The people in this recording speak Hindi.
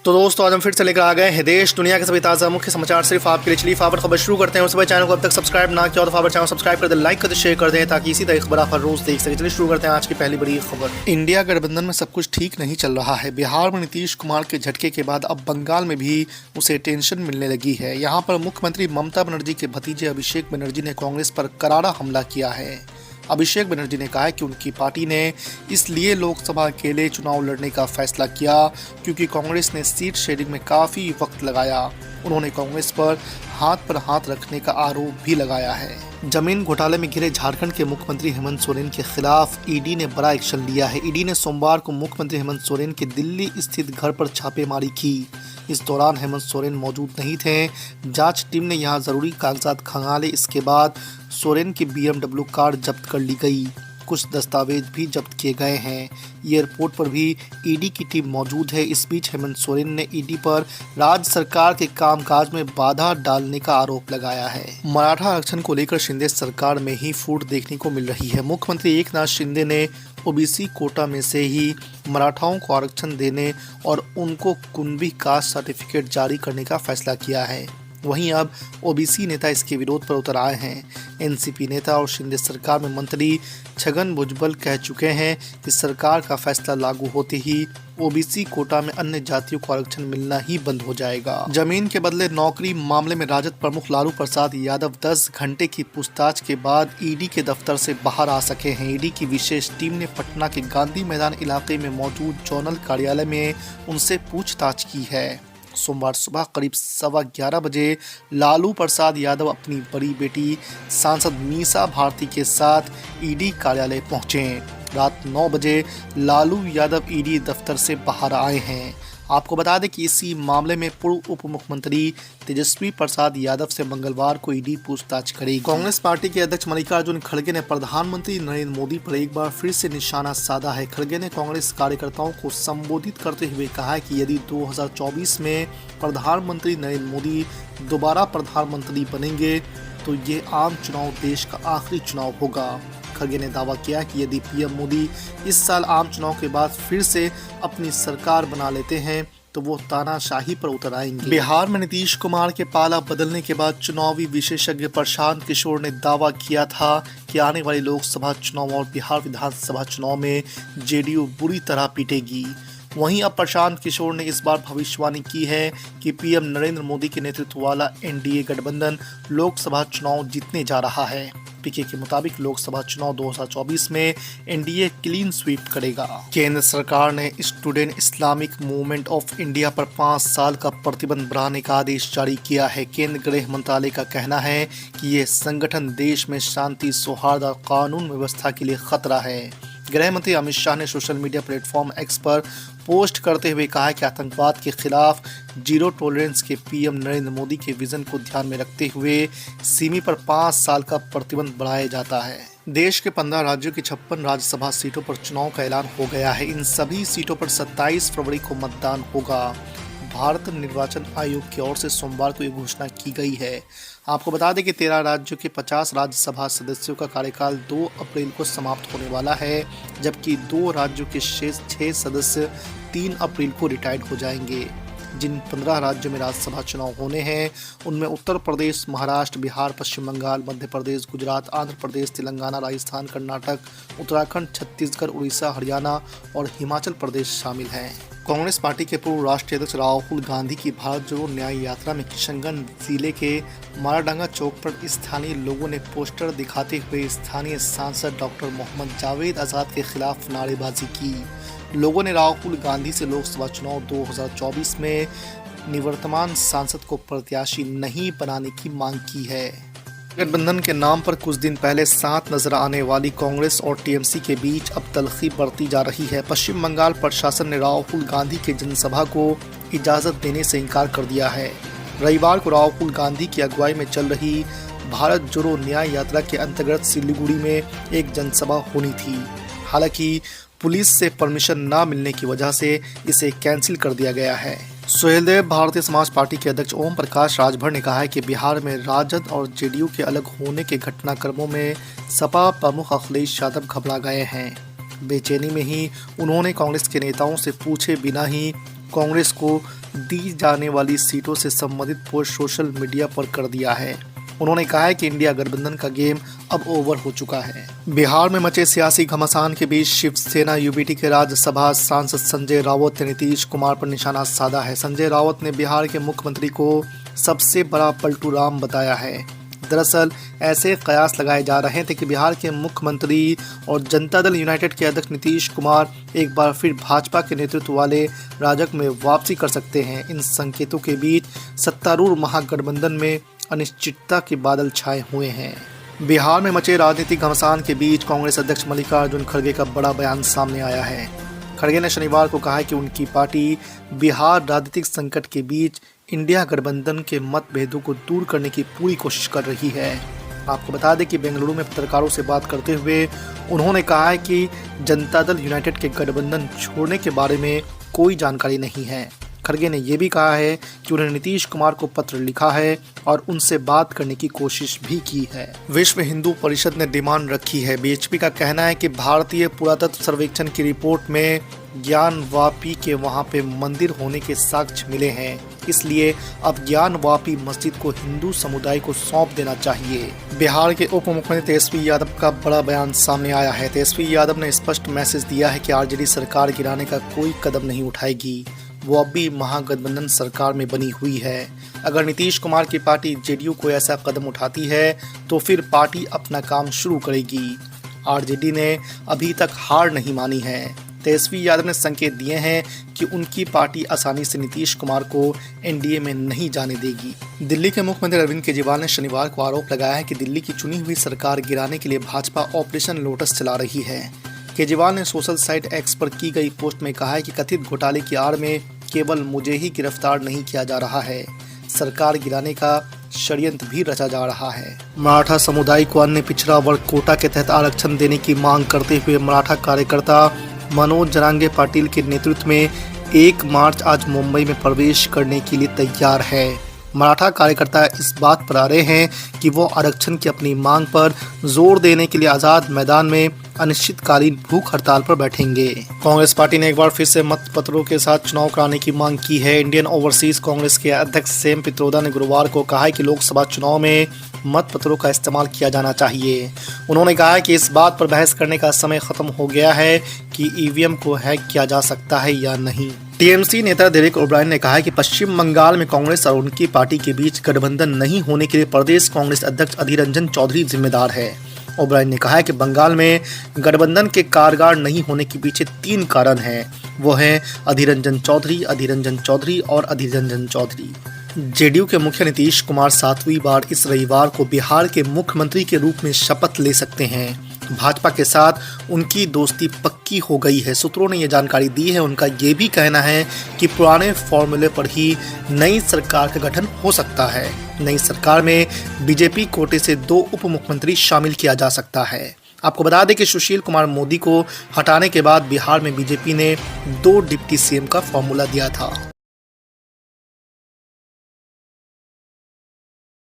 तो दोस्तों आज हम फिर से लेकर आ गए हैं देश दुनिया के सभी ताज़ा मुख्य समाचार सिर्फ आपके लिए। चलिए फटाफट खबर शुरू करते हैं। उससे पहले चैनल को अब तक सब्सक्राइब ना किया तो फटाफट चैनल सब्सक्राइब कर दें, लाइक कर दें, शेयर कर दें ताकि इसी तरह खबर आप हर रोज देख सकें। चलिए शुरू करते हैं आज की पहली बड़ी खबर। इंडिया गठबंधन में सब कुछ ठीक नहीं चल रहा है। बिहार में नीतीश कुमार के झटके के बाद अब बंगाल में भी उसे टेंशन मिलने लगी है। यहाँ पर मुख्यमंत्री ममता बनर्जी के भतीजे अभिषेक बनर्जी ने कांग्रेस पर करारा हमला किया है। अभिषेक बनर्जी ने कहा है कि उनकी पार्टी ने इसलिए लोकसभा के लिए चुनाव लड़ने का फैसला किया क्योंकि कांग्रेस ने सीट शेयरिंग में काफ़ी वक्त लगाया। उन्होंने कांग्रेस पर हाथ रखने का आरोप भी लगाया है। जमीन घोटाले में घिरे झारखंड के मुख्यमंत्री हेमंत सोरेन के खिलाफ ईडी ने बड़ा एक्शन लिया है। ईडी ने सोमवार को मुख्यमंत्री हेमंत सोरेन के दिल्ली स्थित घर पर छापेमारी की। इस दौरान हेमंत सोरेन मौजूद नहीं थे। जांच टीम ने यहां जरूरी कागजात खंगाले। इसके बाद सोरेन की BMW कार जब्त कर ली गई। कुछ दस्तावेज भी जब्त किए गए हैं। एयरपोर्ट पर भी ईडी की टीम मौजूद है। इस बीच हेमंत सोरेन ने ईडी पर राज्य सरकार के कामकाज में बाधा डालने का आरोप लगाया है। मराठा आरक्षण को लेकर शिंदे सरकार में ही फूट देखने को मिल रही है। मुख्यमंत्री एकनाथ शिंदे ने ओबीसी कोटा में से ही मराठाओं को आरक्षण देने और उनको कुणबी कास्ट सर्टिफिकेट जारी करने का फैसला किया है। वहीं अब ओबीसी नेता इसके विरोध पर उतर आए हैं। एनसीपी नेता और शिंदे सरकार में मंत्री छगन भुजबल कह चुके हैं कि सरकार का फैसला लागू होते ही ओबीसी कोटा में अन्य जातियों को आरक्षण मिलना ही बंद हो जाएगा। जमीन के बदले नौकरी मामले में राजद प्रमुख लालू प्रसाद यादव 10 घंटे की पूछताछ के बाद ईडी के दफ्तर से बाहर आ सके हैं। ईडी की विशेष टीम ने पटना के गांधी मैदान इलाके में मौजूद जोनल कार्यालय में उनसे पूछताछ की है। सोमवार सुबह करीब 11:15 बजे लालू प्रसाद यादव अपनी बड़ी बेटी सांसद मीसा भारती के साथ ईडी कार्यालय पहुंचे। रात 9 बजे लालू यादव ईडी दफ्तर से बाहर आए हैं। आपको बता दें कि इसी मामले में पूर्व उप मुख्यमंत्री तेजस्वी प्रसाद यादव से मंगलवार को ईडी पूछताछ करेगी। कांग्रेस पार्टी के अध्यक्ष मल्लिकार्जुन खड़गे ने प्रधानमंत्री नरेंद्र मोदी पर एक बार फिर से निशाना साधा है। खड़गे ने कांग्रेस कार्यकर्ताओं को संबोधित करते हुए कहा है कि यदि 2024 में प्रधानमंत्री नरेंद्र मोदी दोबारा प्रधानमंत्री बनेंगे तो ये आम चुनाव देश का आखिरी चुनाव होगा। खड़गे ने दावा किया कि यदि पीएम मोदी इस साल आम चुनाव के बाद फिर से अपनी सरकार बना लेते हैं तो वो तानाशाही पर उतर आएंगे। बिहार में नीतीश कुमार के पाला बदलने के बाद चुनावी विशेषज्ञ प्रशांत किशोर ने दावा किया था कि आने वाले लोकसभा चुनाव और बिहार विधानसभा चुनाव में जेडीयू बुरी तरह पीटेगी। वहीं अब प्रशांत किशोर ने इस बार भविष्यवाणी की है कि पीएम नरेंद्र मोदी के नेतृत्व वाला एनडीए गठबंधन लोकसभा चुनाव जीतने जा रहा है। पीके के मुताबिक लोकसभा चुनाव 2024 में एनडीए क्लीन स्वीप करेगा। केंद्र सरकार ने student Islamic movement of India पर 5 साल का प्रतिबंध बढ़ाने का आदेश जारी किया है। केंद्र गृह मंत्रालय का कहना है कि ये संगठन देश में शांति, सौहार्द और कानून व्यवस्था के लिए खतरा है। गृह मंत्री अमित शाह ने सोशल मीडिया प्लेटफॉर्म एक्स पर पोस्ट करते हुए कहा कि आतंकवाद के खिलाफ जीरो टॉलरेंस के पीएम नरेंद्र मोदी के विजन को ध्यान में रखते हुए सिमी पर 5 साल का प्रतिबंध बढ़ाया जाता है। देश के 15 राज्यों की 56 राज्यसभा सीटों पर चुनाव का ऐलान हो गया है। इन सभी सीटों पर 27 फरवरी को मतदान होगा। भारत निर्वाचन आयोग की ओर से सोमवार को ये घोषणा की गई है। आपको बता दें कि 13 राज्यों के 50 राज्यसभा सदस्यों का कार्यकाल 2 अप्रैल को समाप्त होने वाला है, जबकि 2 राज्यों के शेष 6 सदस्य 3 अप्रैल को रिटायर्ड हो जाएंगे। जिन 15 राज्यों में राज्यसभा चुनाव होने हैं उनमें उत्तर प्रदेश, महाराष्ट्र, बिहार, पश्चिम बंगाल, मध्य प्रदेश, गुजरात, आंध्र प्रदेश, तेलंगाना, राजस्थान, कर्नाटक, उत्तराखंड, छत्तीसगढ़, उड़ीसा, हरियाणा और हिमाचल प्रदेश शामिल हैं। कांग्रेस पार्टी के पूर्व राष्ट्रीय अध्यक्ष राहुल गांधी की भारत जोड़ो न्याय यात्रा में किशनगंज जिले के माराडांगा चौक पर स्थानीय लोगों ने पोस्टर दिखाते हुए स्थानीय सांसद डॉक्टर मोहम्मद जावेद आज़ाद के खिलाफ नारेबाजी की। लोगों ने राहुल गांधी से लोकसभा चुनाव 2024 में निवर्तमान सांसद को प्रत्याशी नहीं बनाने की मांग की है। गठबंधन के नाम पर कुछ दिन पहले साथ नजर आने वाली कांग्रेस और टीएमसी के बीच अब तल्खी बढ़ती जा रही है। पश्चिम बंगाल प्रशासन ने राहुल गांधी के जनसभा को इजाजत देने से इनकार कर दिया है। रविवार को राहुल गांधी की अगुवाई में चल रही भारत जोड़ो न्याय यात्रा के अंतर्गत सिलीगुड़ी में एक जनसभा होनी थी। हालांकि पुलिस से परमिशन न मिलने की वजह से इसे कैंसिल कर दिया गया है। सुहेलदेव भारतीय समाज पार्टी के अध्यक्ष ओम प्रकाश राजभर ने कहा है कि बिहार में राजद और जेडीयू के अलग होने के घटनाक्रमों में सपा प्रमुख अखिलेश यादव घबरा गए हैं। बेचैनी में ही उन्होंने कांग्रेस के नेताओं से पूछे बिना ही कांग्रेस को दी जाने वाली सीटों से संबंधित पोस्ट सोशल मीडिया पर कर दिया है। उन्होंने कहा है कि इंडिया गठबंधन का गेम अब ओवर हो चुका है। बिहार में मचे सियासी घमासान के बीच शिवसेना यूबीटी के राज्यसभा सांसद संजय राउत ने नीतीश कुमार पर निशाना साधा है। संजय राउत ने बिहार के मुख्यमंत्री को सबसे बड़ा पलटू राम बताया है। दरअसल ऐसे कयास लगाए जा रहे थे कि बिहार के मुख्यमंत्री और जनता दल यूनाइटेड के अध्यक्ष नीतीश कुमार एक बार फिर भाजपा के नेतृत्व वाले राजग में वापसी कर सकते हैं। इन संकेतों के बीच सत्तारूढ़ महागठबंधन में अनिश्चितता के बादल छाए हुए हैं। बिहार में मचे राजनीतिक घमासान के बीच कांग्रेस अध्यक्ष मल्लिकार्जुन खड़गे का बड़ा बयान सामने आया है। खड़गे ने शनिवार को कहा कि उनकी पार्टी बिहार राजनीतिक संकट के बीच इंडिया गठबंधन के मतभेदों को दूर करने की पूरी कोशिश कर रही है। आपको बता दें कि बेंगलुरु में पत्रकारों से बात करते हुए उन्होंने कहा है कि जनता दल यूनाइटेड के गठबंधन छोड़ने के बारे में कोई जानकारी नहीं है। खड़गे ने यह भी कहा है कि उन्होंने नीतीश कुमार को पत्र लिखा है और उनसे बात करने की कोशिश भी की है। विश्व हिंदू परिषद ने डिमांड रखी है। बीएचपी का कहना है कि भारतीय पुरातत्व सर्वेक्षण की रिपोर्ट में ज्ञानवापी के वहां पे मंदिर होने के साक्ष्य मिले हैं, इसलिए अब ज्ञानवापी मस्जिद को हिंदू समुदाय को सौंप देना चाहिए। बिहार के उप मुख्यमंत्री तेजस्वी यादव का बड़ा बयान सामने आया है। तेजस्वी यादव ने स्पष्ट मैसेज दिया है कि आरजेडी सरकार गिराने का कोई कदम नहीं उठाएगी। वो अब भी महागठबंधन सरकार में बनी हुई है। अगर नीतीश कुमार की पार्टी जेडीयू को ऐसा कदम उठाती है तो फिर पार्टी अपना काम शुरू करेगी। आरजेडी ने अभी तक हार नहीं मानी है। तेजस्वी यादव ने संकेत दिए हैं कि उनकी पार्टी आसानी से नीतीश कुमार को एनडीए में नहीं जाने देगी। दिल्ली के मुख्यमंत्री अरविंद केजरीवाल ने शनिवार को आरोप लगाया है कि दिल्ली की चुनी हुई सरकार गिराने के लिए भाजपा ऑपरेशन लोटस चला रही है। केजरीवाल ने सोशल साइट एक्स पर की गई पोस्ट में कहा है कि कथित घोटाले की आड़ में केवल मुझे ही गिरफ्तार नहीं किया जा रहा है, सरकार गिराने का षड्यंत्र भी रचा जा रहा है। मराठा समुदाय को अन्य पिछड़ा वर्ग कोटा के तहत आरक्षण देने की मांग करते हुए मराठा कार्यकर्ता मनोज जरांगे पाटिल के नेतृत्व में 1 मार्च आज मुंबई में प्रवेश करने के लिए तैयार है। मराठा कार्यकर्ता इस बात पर आ रहे हैं कि वो आरक्षण की अपनी मांग पर जोर देने के लिए आज़ाद मैदान में अनिश्चितकालीन भूख हड़ताल पर बैठेंगे। कांग्रेस पार्टी ने एक बार फिर से मतपत्रों के साथ चुनाव कराने की मांग की है। इंडियन ओवरसीज कांग्रेस के अध्यक्ष सेम पित्रोदा ने गुरुवार को कहा है कि लोकसभा चुनाव में मतपत्रों का इस्तेमाल किया जाना चाहिए। उन्होंने कहा कि इस बात पर बहस करने का समय खत्म हो गया है कि ईवीएम को हैक किया जा सकता है या नहीं। टीएमसी नेता डेरेक ओब्रायन ने कहा है कि पश्चिम बंगाल में कांग्रेस और उनकी पार्टी के बीच गठबंधन नहीं होने के लिए प्रदेश कांग्रेस अध्यक्ष अधीर रंजन चौधरी जिम्मेदार है। ओब्रायन ने कहा है कि बंगाल में गठबंधन के कारगर नहीं होने के पीछे 3 कारण हैं। वो हैं अधीर रंजन चौधरी, अधीर रंजन चौधरी और अधीर रंजन चौधरी। जेडीयू के मुखिया नीतीश कुमार 7वीं बार इस रविवार को बिहार के मुख्यमंत्री के रूप में शपथ ले सकते हैं। भाजपा के साथ उनकी दोस्ती पक्की हो गई है। सूत्रों ने यह जानकारी दी है। उनका ये भी कहना है कि पुराने फॉर्मूले पर ही नई सरकार का गठन हो सकता है। नई सरकार में बीजेपी कोटे से 2 उप मुख्यमंत्री शामिल किया जा सकता है। आपको बता दें कि सुशील कुमार मोदी को हटाने के बाद बिहार में बीजेपी ने 2 डिप्टी सीएम का फॉर्मूला दिया था।